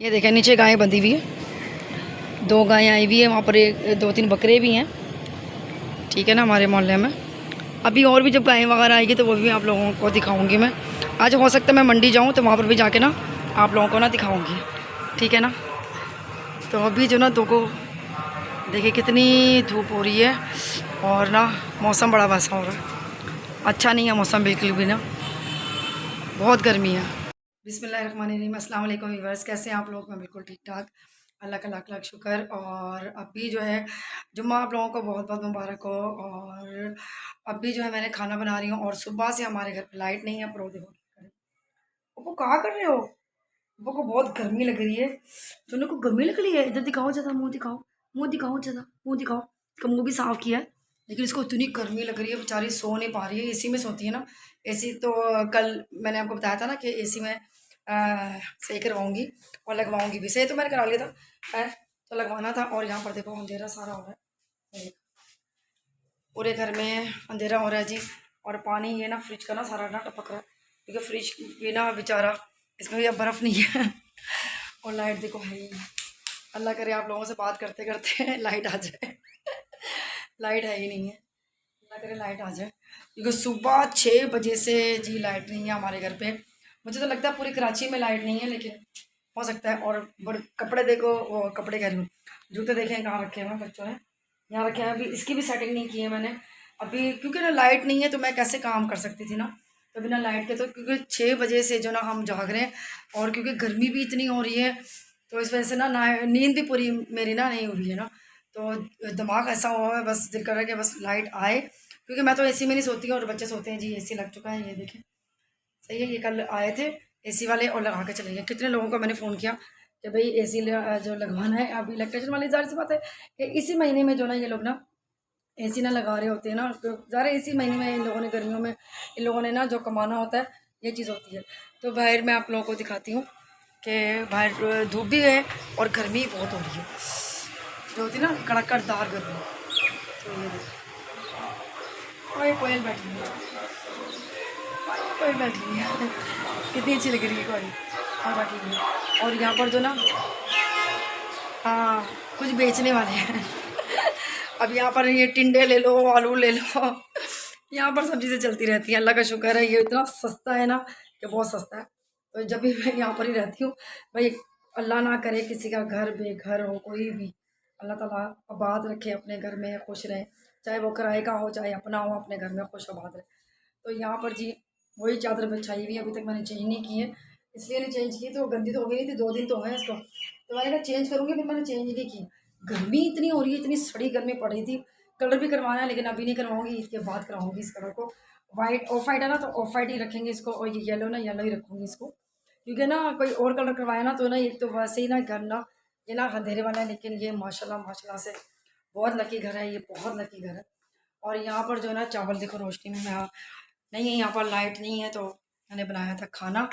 ये देखें नीचे गायें बंधी हुई है, 2 गायें आई हुई है, वहाँ पर 2-3 बकरे भी हैं। ठीक है ना, हमारे मोहल्ले में। अभी और भी जब गायें वगैरह आएगी तो वो भी आप लोगों को दिखाऊंगी मैं। आज हो सकता है मैं मंडी जाऊँ तो वहाँ पर भी जाके ना आप लोगों को ना दिखाऊंगी। ठीक है ना। तो अभी जो ना दो को देखिए कितनी धूप हो रही है और ना मौसम बड़ा वैसा हो रहा है, अच्छा नहीं है मौसम बिल्कुल भी ना, बहुत गर्मी है। बिस्मिल्लाहिर्रहमानिर्रहीम, अस्सलाम वालेकुम व्यूअर्स, कैसे हैं आप लोग? मैं बिल्कुल ठीक ठाक, अल्लाह का लाख लाख शुक्र। और अभी जो है जुम्मा आप लोगों को बहुत बहुत मुबारक हो। और अभी जो है मैंने खाना बना रही हूँ और सुबह से हमारे घर पर लाइट नहीं है। पर देखो वो क्या कर रहे हो? वो को बहुत गर्मी लग रही है। दोनों को गर्मी लग रही है, इधर दिखाओ ज़्यादा, मुँह दिखाओ, मुँह दिखाओ ज़्यादा, मुँह दिखाओ। इसका मुँह भी साफ़ किया है लेकिन इसको इतनी गर्मी लग रही है, बेचारी सो नहीं पा रही है। एसी में सोती है ना, एसी तो कल मैंने आपको बताया था ना कि एसी में सही करवाऊंगी और लगवाऊंगी भी। सही तो मैंने करा लिया था, है तो लगवाना था। और यहाँ पर देखो अंधेरा सारा हो रहा है, पूरे घर में अंधेरा हो रहा है जी। और पानी ये ना फ्रिज का ना सारा ना टपक रहा है क्योंकि फ्रिज भी ना बेचारा, इसमें भी अब बर्फ़ नहीं है। और लाइट देखो है ही नहीं। अल्लाह करे आप लोगों से बात करते करते लाइट आ जाए। लाइट है ही नहीं है, अल्लाह करे लाइट आ जाए क्योंकि सुबह 6 बजे से जी लाइट नहीं है हमारे घर पे। मुझे तो लगता है पूरी कराची में लाइट नहीं है, लेकिन हो सकता है। और बड़े कपड़े देखो, वो कपड़े कह रही हूँ, जूते देखें कहाँ रखे हैं बच्चों ने, यहाँ रखे हैं। अभी इसकी भी सेटिंग नहीं की है मैंने अभी, क्योंकि ना लाइट नहीं है तो मैं कैसे काम कर सकती थी ना। तो बिना लाइट के तो, क्योंकि 6 बजे से जो ना हम जाग रहे हैं और क्योंकि गर्मी भी इतनी हो रही है तो इस वजह से ना नींद भी पूरी मेरी ना नहीं हो रही है ना। तो दिमाग ऐसा हुआ है, बस दिल कर रहा है कि बस लाइट आए, क्योंकि मैं तो एसी में नहीं सोती हूँ और बच्चे सोते हैं जी। एसी लग चुका है, ये देखें, सही है। ये कल आए थे एसी वाले और लगा के चले गए। कितने लोगों को मैंने फ़ोन किया कि भाई एसी जो लगवाना है। अभी इलेक्ट्रिशियन वाली ज़ाहिर सी बात है कि इसी महीने में जो ना ये लोग ना एसी ना लगा रहे होते हैं ना, तो ज़रा इसी महीने में इन लोगों ने, गर्मियों में इन लोगों ने ना जो कमाना होता है, ये चीज़ होती है। तो बाहर मैं आप लोगों को दिखाती हूँ कि बाहर धूप भी है और गर्मी बहुत हो रही है, जो होती है ना कड़कदार गर्मी। तो ये देखो, और ये कोयल बैठी है, कोयल बैठी है। कितनी अच्छी लग रही है कोयल, और बैठी हुई है। और यहाँ पर जो ना, हाँ, कुछ बेचने वाले हैं। अब यहाँ पर ये टिंडे ले लो, आलू ले लो, यहाँ पर सब चीज़ें चलती रहती हैं। अल्लाह का शुक्र है, ये इतना सस्ता है ना कि बहुत सस्ता है। तो जब भी मैं यहाँ पर ही रहती हूँ भाई, अल्लाह ना करे किसी का घर बेघर हो, कोई भी, अल्लाह ताला आबाद रखे, अपने घर में खुश रहे, चाहे वो किराए का हो चाहे अपना हो, अपने घर में खुश आबाद रहे। तो यहाँ पर जी वही चादर बिछाई हुई है, अभी तक मैंने चेंज नहीं की है। इसलिए नहीं चेंज की, तो गंदी तो हो गई थी, 2 दिन तो हैं इसको, तो मैंने कहा चेंज करूँगी, फिर मैंने चेंज नहीं की। गर्मी इतनी हो रही है, इतनी सड़ी गर्मी पड़ रही थी। कलर भी करवाना है लेकिन अभी नहीं करवाऊंगी, इसके बाद कराऊंगी इस कलर को। वाइट ऑफ वाइट है ना, तो ऑफ वाइट ही रखेंगे इसको, और ये येलो ना येलो ही रखूँगी इसको, क्योंकि ना कोई और कलर करवाया ना तो ना एक तो वैसे ही ना घर ना, ये ना अंधेरे वाला है, लेकिन ये माशाल्लाह माशाल्लाह से बहुत लकी घर है, ये बहुत लकी घर है। और यहाँ पर जो है ना चावल देखो रोशनी में, मैं नहीं है यहाँ पर लाइट नहीं है तो मैंने बनाया था खाना।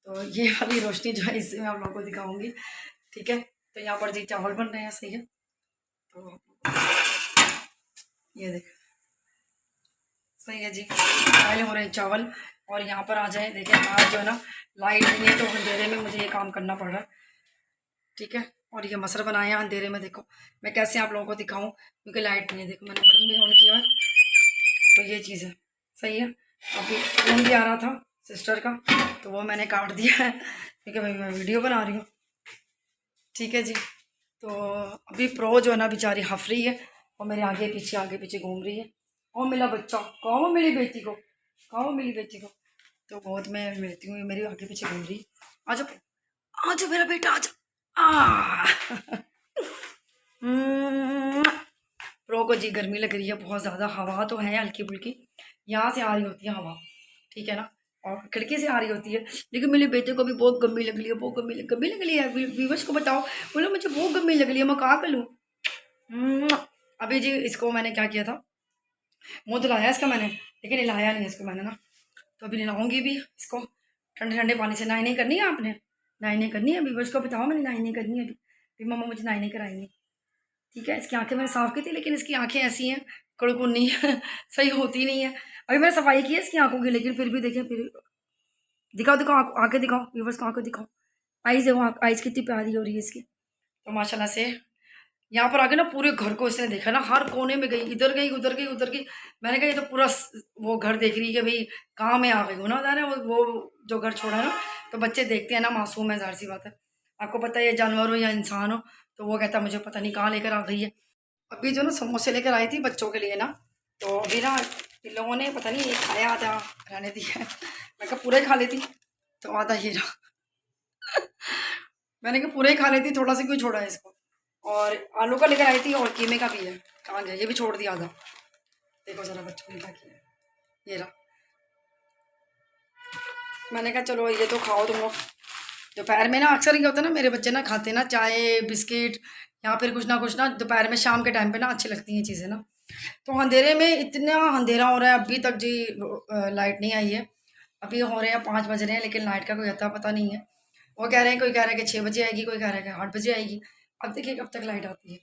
तो ये वाली रोशनी जो है इससे मैं आप लोगों को दिखाऊंगी। ठीक है, तो यहाँ पर जी चावल बन रहे हैं, सही है। तो ये देख, सही है जी, बॉयल हो रहे हैं चावल। और यहाँ पर आ जाए, देखिए आज जो है ना लाइट नहीं है तो अंधेरे में मुझे ये काम करना पड़ रहा है। ठीक है, और ये मसर बनाए हैं अंधेरे में, देखो मैं कैसे आप लोगों को दिखाऊं क्योंकि लाइट नहीं है। देखो मैंने बटन भी ऑन किया है, तो ये चीज़ है, सही है। अभी फ़ोन भी आ रहा था सिस्टर का, तो वो मैंने काट दिया है क्योंकि भाई मैं वीडियो बना रही हूँ। ठीक है जी। तो अभी प्रो जो है ना बेचारी हंस रही है और मेरे आगे पीछे घूम रही है। और मिला बच्चा, कहाँ मिली बेटी को, कहाँ मिली बेटी को, तो बहुत मैं मिलती हूँ, मेरे आगे पीछे घूम रही। आ जाओ, आ जाओ मेरा बेटा, आ जाओ। प्रो को जी गर्मी लग रही है बहुत ज़्यादा। हवा तो है हल्की फुल्की, यहाँ से आ रही होती है हवा, ठीक है ना, और खिड़की से आ रही होती है। लेकिन मेरे बेटे को भी बहुत गर्मी लग रही है, बहुत गर्मी लग रही है। व्यूवर्स को बताओ, बोलो मुझे बहुत गर्मी लग रही है, मैं कहाँ कर लूँ। अभी जी इसको मैंने क्या किया था, मुँह धुलाया इसका मैंने, लेकिन नहलाया नहीं इसको मैंने ना। तो अभी नहलाऊंगी भी इसको, ठंडे ठंडे पानी से। नाई नहीं करनी है आपने, नाई नहीं करनी है। व्यूवर्स को बताओ मैंने नाई नहीं करनी है अभी मम्मा मुझे नाई नहीं कराएंगी। ठीक है, इसकी आंखें मैंने साफ़ की थी लेकिन इसकी आंखें ऐसी हैं कड़कुन्नी है, सही होती नहीं है। अभी मैंने सफाई की है इसकी आंखों की, लेकिन फिर भी देखें, फिर दिखाओ दिखाओ आंखें दिखाओ, व्यूवर्स को आंखें दिखाओ, आइज़ देखो, आइज़ कितनी प्यारी हो रही है इसकी। तो माशाल्लाह से यहाँ पर आके ना पूरे घर को इसने देखा ना, हर कोने में गई, इधर गई, उधर गई, उधर गई। मैंने कहा ये तो पूरा वो घर देख रही है कि भाई कहाँ मैं आ गई हूँ ना, जाने वो जो घर छोड़ा है ना। तो बच्चे देखते हैं ना, मासूम है, ज़ाहिर सी बात है। आपको पता है ये जानवर हो या इंसान हो, तो वो कहता है मुझे पता नहीं कहाँ लेकर आ गई है। अभी जो ना समोसे लेकर आई थी बच्चों के लिए ना, तो अभी ना इन लोगों ने पता नहीं एक खाया, आधा रहने दिया है। मैं कहा पूरा ही खा लेती, तो आधा ये रहा। मैंने कहा पूरा ही खा लेती, थोड़ा सा क्यों छोड़ा है इसको। और आलू का लेकर आई थी और कीमे का भी है, कहाँ गया, ये भी छोड़ दिया आधा। देखो ज़रा बच्चों ने क्या किया, ये रहा। मैंने कहा चलो ये तो खाओ तुम लोग। दोपहर में ना अक्सर ये होता है ना, मेरे बच्चे ना खाते ना चाय बिस्किट या फिर कुछ ना दोपहर में शाम के टाइम पे ना अच्छी लगती हैं चीज़ें ना। तो अंधेरे में इतना अंधेरा हो रहा है, अभी तक जी लाइट नहीं आई है। अभी हो रहे हैं 5 बज रहे हैं, लेकिन लाइट का कोई अता पता नहीं है। वो कह रहे हैं, कोई कह रहा है कि 6 बजे आएगी, कोई कह रहा है कि 8 बजे आएगी। अब देखिए कब तक लाइट आती है,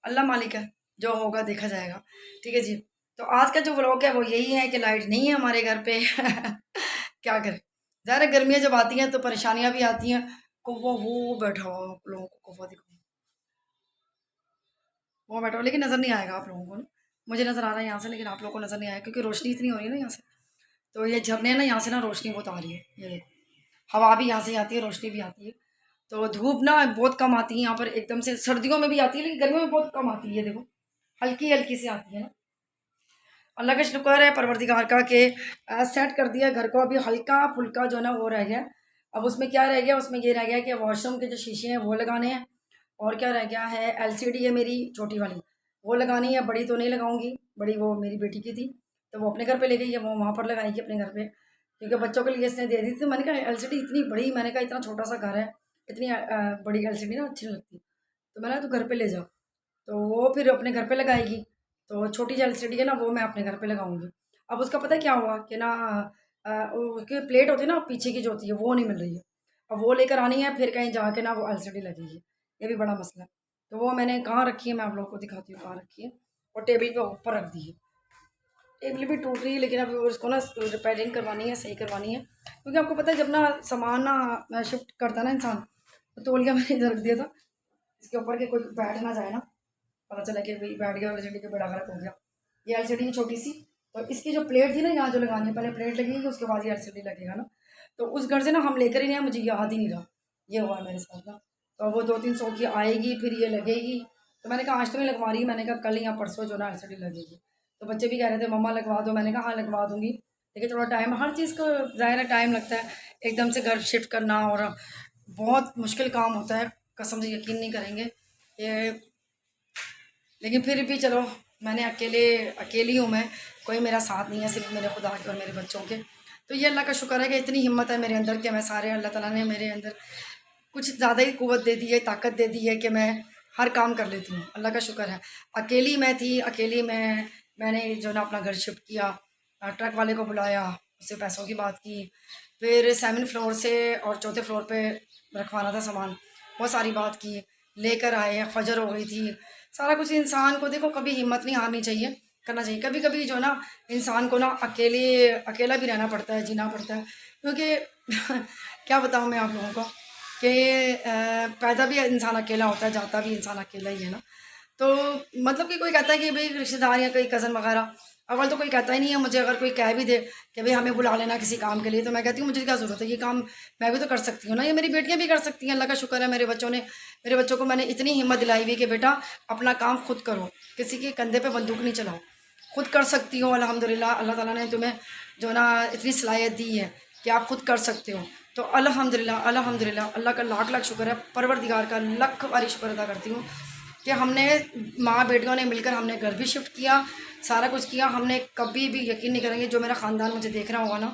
अल्लाह मालिक है, जो होगा देखा जाएगा। ठीक है जी। तो आज का जो व्लॉग है वो यही है कि लाइट नहीं है हमारे घर पे। क्या करें, ज़ाहिर है गर्मियाँ जब आती हैं तो परेशानियाँ भी आती हैं। कौवा वो बैठा हुआ है, आप लोगों को कौवा दिखाऊँ, वो बैठा हुआ, लेकिन नज़र नहीं आएगा आप लोगों को ना। मुझे नज़र आ रहा है यहाँ से, लेकिन आप लोगों को नज़र नहीं आएगा क्योंकि रोशनी इतनी हो रही है ना यहाँ से। तो ये झरने ना यहाँ से ना रोशनी बहुत आ रही है, ये देखो, हवा भी यहाँ से आती है, रोशनी भी आती है। तो धूप ना बहुत कम आती है यहाँ पर, एकदम से सर्दियों में भी आती है लेकिन गर्मियों में बहुत कम आती है, देखो हल्की हल्की सी आती है ना। अल्लाह का शुक्र है परवरदिगार का कि सेट कर दिया घर को। अभी हल्का फुल्का जो ना वो रह गया। अब उसमें क्या रह गया, उसमें ये रह गया कि वॉशरूम के जो शीशे हैं वो लगाने हैं। और क्या रह गया है, एलसीडी है मेरी छोटी वाली, वो लगानी है, बड़ी तो नहीं लगाऊंगी, बड़ी वो मेरी बेटी की थी, तो वो अपने घर पे ले गई है, वो वहाँ पर लगाएगी अपने घर पे, क्योंकि बच्चों के लिए इसने दे दी थी। तो मैंने कहा एलसीडी इतनी बड़ी, मैंने कहा इतना छोटा सा घर है, इतनी बड़ी एलसीडी ना अच्छी नहीं लगती। तो मैंने कहा तू घर पे ले जा, तो वो फिर अपने घर पे लगाएगी। तो छोटी जो एलसीडी है ना वो मैं अपने घर पे लगाऊंगी। अब उसका पता है क्या हुआ कि ना उसकी प्लेट होती है ना पीछे की जो होती है वो नहीं मिल रही है। अब वो लेकर आनी है, फिर कहीं जाके ना वो एलसीडी लगेगी, ये भी बड़ा मसला है। तो वो मैंने कहाँ रखी है, मैं आप लोगों को दिखाती हूँ कहाँ रखी है। और टेबल पे ऊपर रख दी है, टेबल भी टूट रही है, लेकिन अभी उसको ना रिपेयरिंग करवानी है, सही करवानी है। क्योंकि आपको पता है जब ना सामान ना शिफ्ट करता है ना इंसान, तो तौलिया मैंने इधर रख दिया था इसके ऊपर के कोई बैठ ना जाए ना, पता चला कि भाई बैठ गया, एलसीडी का बड़ा गलत हो गया। ये एलसीडी की छोटी सी, तो इसकी जो प्लेट थी ना यहाँ जो लगानी है, पहले प्लेट लगेगी उसके बाद ये एलसीडी लगेगा ना। तो उस घर से ना हम लेकर ही नहीं आए, मुझे याद ही नहीं रहा, ये हुआ मेरे साथ ना। तो वो 2-300 की आएगी, फिर ये लगेगी। तो मैंने कहा आज तो नहीं लगवा रही, मैंने कहा कल या परसों जो ना एलसीडी लगेगी। तो बच्चे भी कह रहे थे मम्मा लगवा दो, मैंने कहा हाँ लगवा दूंगी, लेकिन थोड़ा टाइम, हर चीज़ को ज़ाहिर है टाइम लगता है। एकदम से घर शिफ्ट करना और बहुत मुश्किल काम होता है, कसम से यकीन नहीं करेंगे ये। लेकिन फिर भी चलो, मैंने अकेली हूँ मैं, कोई मेरा साथ नहीं है, सिर्फ मेरे खुदा के और मेरे बच्चों के। तो ये अल्लाह का शुक्र है कि इतनी हिम्मत है मेरे अंदर कि मैं सारे, अल्लाह ताला ने मेरे अंदर कुछ ज़्यादा ही क़ुव्वत दे दी है, ताकत दे दी है कि मैं हर काम कर लेती हूँ, अल्लाह का शुक्र है। अकेली मैं थी, अकेली मैंने जो ना अपना घर शिफ्ट किया, ट्रक वाले को बुलाया, उससे पैसों की बात की, फिर 7 फ्लोर से और चौथे फ्लोर पे रखवाना था सामान, बहुत सारी बात की, लेकर आए, फजर हो गई थी, सारा कुछ। इंसान को देखो कभी हिम्मत नहीं हारनी चाहिए, करना चाहिए। कभी कभी जो ना इंसान को ना अकेला भी रहना पड़ता है, जीना पड़ता है, क्योंकि क्या बताऊँ मैं आप लोगों को कि पैदा भी इंसान अकेला होता है, जाता भी इंसान अकेला ही है ना। तो मतलब कि कोई कहता है कि भाई रिश्तेदार या कोई कज़न वगैरह, अव्वल तो कोई कहता ही नहीं है मुझे। अगर कोई कह भी दे कि भाई हमें बुला लेना किसी काम के लिए, तो मैं कहती हूँ मुझे क्या ज़रूरत है, ये काम मैं भी तो कर सकती हूँ ना, ये मेरी बेटियाँ भी कर सकती हैं। अल्लाह का शुक्र है मेरे बच्चों को मैंने इतनी हिम्मत दिलाई हुई कि बेटा अपना काम खुद करो, किसी के कंधे पे बंदूक नहीं चलाओ, खुद कर सकती हो। अल्हम्दुलिल्लाह अल्लाह ताला ने तुम्हें जो ना इतनी सलाहियत दी है कि आप खुद कर सकते हो। तो अल्हम्दुलिल्लाह अल्हम्दुलिल्लाह अल्लाह का लाख लाख शुक्र है, परवरदिगार का लख बारी शुक्र अदा करती हूँ कि हमने माँ बेटियों ने मिलकर हमने घर भी शिफ्ट किया, सारा कुछ किया। हमने कभी भी, यकीन नहीं करेंगे, जो मेरा ख़ानदान मुझे देख रहा होगा ना,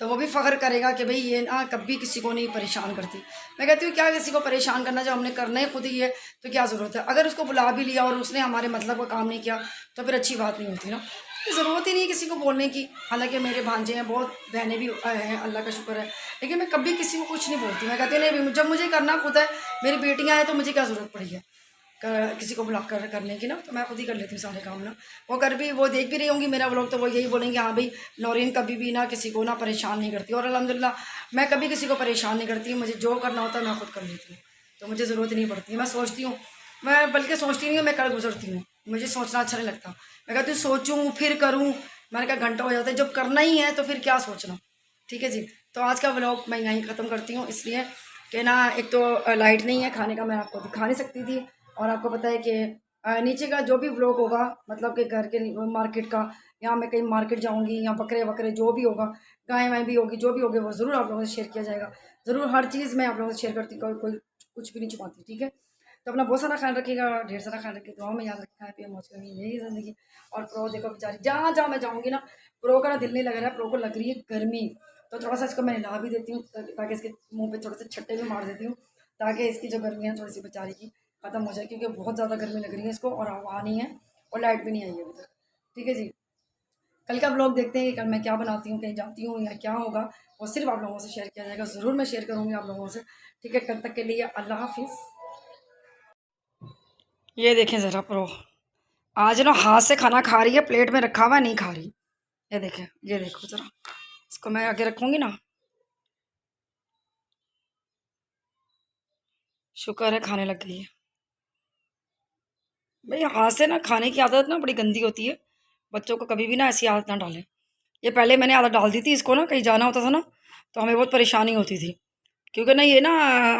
तो वो भी फ़ख्र करेगा कि भाई ये ना कभी किसी को नहीं परेशान करती। मैं कहती हूँ क्या किसी को परेशान करना, जब हमने करना ही खुद ही है तो क्या ज़रूरत है। अगर उसको बुला भी लिया और उसने हमारे मतलब का काम नहीं किया तो फिर अच्छी बात नहीं होती ना, ज़रूरत ही नहीं किसी को बोलने की। हालांकि मेरे भांजे हैं, बहुत बहनें भी हैं, अल्लाह का शुक्र है, लेकिन मैं कभी किसी को कुछ नहीं बोलती। मैं कहती नहीं, जब मुझे करना खुद है, मेरी बेटियाँ हैं तो मुझे क्या ज़रूरत पड़ी है। किसी को ब्लॉक करने की ना, तो मैं खुद ही कर लेती हूँ सारे काम ना। वो देख भी रही होंगी मेरा व्लॉग, तो वो यही बोलेंगे हाँ भाई नौरीन कभी भी ना किसी को ना परेशान नहीं करती। और अल्हम्दुलिल्लाह मैं कभी किसी को परेशान नहीं करती। मुझे जो करना होता है मैं खुद कर लेती हूँ, तो मुझे ज़रूरत नहीं पड़ती। मैं सोचती हूँ, मैं बल्कि सोचती नहीं हूँ, मैं कर गुजरती हूँ। मुझे सोचना अच्छा नहीं लगता। मैं कहती हूँ सोचूँ फिर करूँ, मैंने कहा घंटा हो जाता है, जब करना ही है तो फिर क्या सोचना। ठीक है जी, तो आज का व्लॉग मैं यहीं ख़त्म करती हूँ, इसलिए कि ना एक तो लाइट नहीं है, खाने का मैं आपको दिखा नहीं सकती थी। और आपको पता है कि नीचे का जो भी व्लॉग होगा, मतलब कि घर के मार्केट का, या मैं कहीं मार्केट जाऊंगी या बकरे वकरे जो भी होगा, गाय वाय भी होगी, जो भी होगी वो ज़रूर आप लोगों से शेयर किया जाएगा। ज़रूर हर चीज़ मैं आप लोगों से शेयर करती हूँ, कोई कुछ भी नहीं छुपाती। ठीक है, तो अपना बहुत सारा ख्याल रखिएगा, ढेर सारा ख्याल रखिए, दुआ में याद रखा है, मौज करेंगे, यही ज़िंदगी। और प्रो देखो बेचारी, जहाँ जहाँ मैं जाऊँगी ना, प्रो का ना दिल नहीं लग रहा है, प्रो को लग रही है गर्मी। तो थोड़ा सा इसको मैं हिला भी देती हूँ, ताकि इसके मुँह पे थोड़े से छट्टे भी मार देती हूँ, ताकि इसकी जो गर्मी है थोड़ी सी बेचारी की ख़त्म हो जाए, क्योंकि बहुत ज़्यादा गर्मी लग रही है इसको, और हवा नहीं है और लाइट भी नहीं आई है अभी तक। ठीक है जी, कल का ब्लॉग देखते हैं कि कल मैं क्या बनाती हूँ, कहीं जाती हूँ या क्या होगा, वो सिर्फ आप लोगों से शेयर किया जाएगा। ज़रूर मैं शेयर करूँगी आप लोगों से। ठीक है, कल तक के लिए अल्लाह हाफिज़। ये देखें ज़रा प्रो, आज ना हाथ से खाना खा रही है, प्लेट में रखा हुआ नहीं खा रही। ये देखें, ये देखो ज़रा, इसको मैं आगे रखूँगी ना, शुक्र है खाने लग गई है। भाई हाथ से ना खाने की आदत ना बड़ी गंदी होती है, बच्चों को कभी भी ना ऐसी आदत ना डालें। ये पहले मैंने आदत डाल दी थी इसको ना, कहीं जाना होता था ना तो हमें बहुत परेशानी होती थी, क्योंकि ना ये ना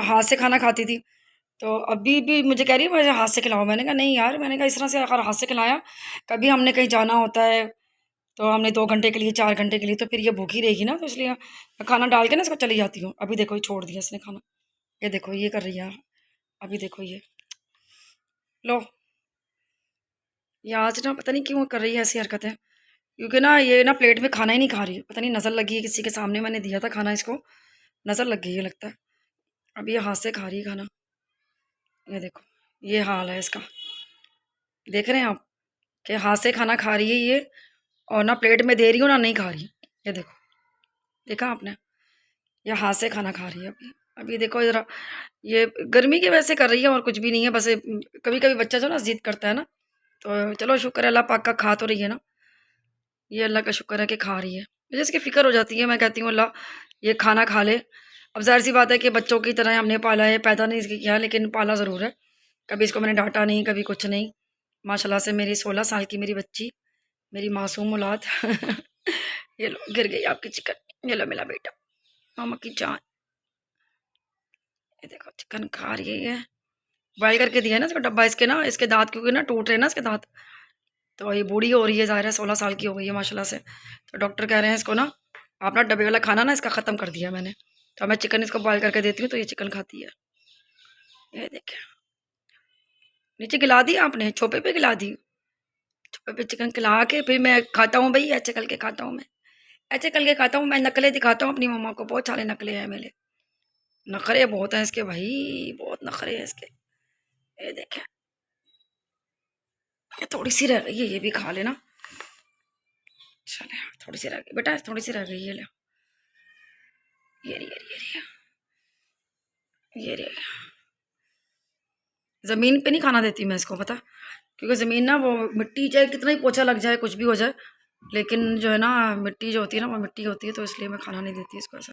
हाथ से खाना खाती थी। तो अभी भी मुझे कह रही है मुझे हाथ से खिलाओ। मैंने कहा नहीं यार, मैंने कहा इस तरह से अगर हाथ से खिलाया, कभी हमने कहीं जाना होता है तो हमने 2 घंटे के लिए 4 घंटे के लिए, तो फिर ये भूखी रहेगी ना, तो इसलिए मैं खाना डाल के ना इसको चली जाती हूँ। अभी देखो ये छोड़ दिया इसने खाना, ये देखो ये कर रही है, अभी देखो ये लो। ये आज ना पता नहीं क्यों कर रही है ऐसी हरकतें, क्योंकि ना ये ना प्लेट में खाना ही नहीं खा रही, पता नहीं नज़र लगी है किसी के सामने, मैंने दिया था खाना इसको, नज़र लग गई है लगता है। अभी ये हाथ से खा रही है खाना, ये देखो ये हाल है इसका। देख रहे हैं आप कि हाथ से खाना खा रही है ये, और ना प्लेट में दे रही हूँ ना नहीं खा रही। ये देखो, देखा आपने, ये हाथ से खाना खा रही है अभी। अभी देखो ज़रा, ये गर्मी की वजह से कर रही है और कुछ भी नहीं है, बस कभी कभी बच्चा जो ना जिद करता है ना, तो चलो शुक्र है अल्लाह पाक का, खा तो रही है ना, ये अल्लाह का शुक्र है कि खा रही है। मुझे इसकी फ़िक्र हो जाती है, मैं कहती हूँ अल्लाह ये खाना खा ले। अब ज़ाहिर सी बात है कि बच्चों की तरह हमने पाला है, पैदा नहीं इसकी किया, लेकिन पाला ज़रूर है। कभी इसको मैंने डांटा नहीं, कभी कुछ नहीं। माशाल्लाह से मेरी 16 साल की मेरी बच्ची, मेरी मासूम औलाद ये लो गिर गई आपकी चिकन, ये लो मेरा बेटा, मामा की जान। ये देखो चिकन खा रही है, बॉयल करके दिया ना इसको डब्बा, इसके ना इसके दांत क्योंकि ना टूट रहे हैं ना इसके दांत, तो ये बूढ़ी हो रही है, ज़ाहिर है 16 साल की हो गई है माशाल्लाह से। तो डॉक्टर कह रहे हैं इसको ना, आप ना डब्बे वाला खाना ना इसका ख़त्म कर दिया मैंने, तो मैं चिकन इसको बॉयल करके देती हूँ तो ये चिकन खाती है। ये देखें, नीचे खिला दी आपने, छोपे पे खिला दी, छोपे पे चिकन खिला के फिर मैं खाता हूँ भाई, ऐसे करके खाता हूँ मैं, ऐसे करके खाता हूँ मैं, नकले दिखाता हूँ अपनी मम्मा को, बहुत सारे नकले हैं मेरे, नखरे बहुत हैं इसके भाई, बहुत नखरे हैं इसके। ये देखें, ये थोड़ी सी रह गई है, ये भी खा लेना। चले, थोड़ी सी रह गई बेटा, थोड़ी सी रह गई है, ले ये रही, ये रही, ये रही। ज़मीन पे नहीं खाना देती मैं इसको, पता, क्योंकि ज़मीन ना वो मिट्टी, चाहे कितना ही पोछा लग जाए कुछ भी हो जाए, लेकिन जो है ना मिट्टी जो होती है ना वो मिट्टी होती है, तो इसलिए मैं खाना नहीं देती इसको ऐसा।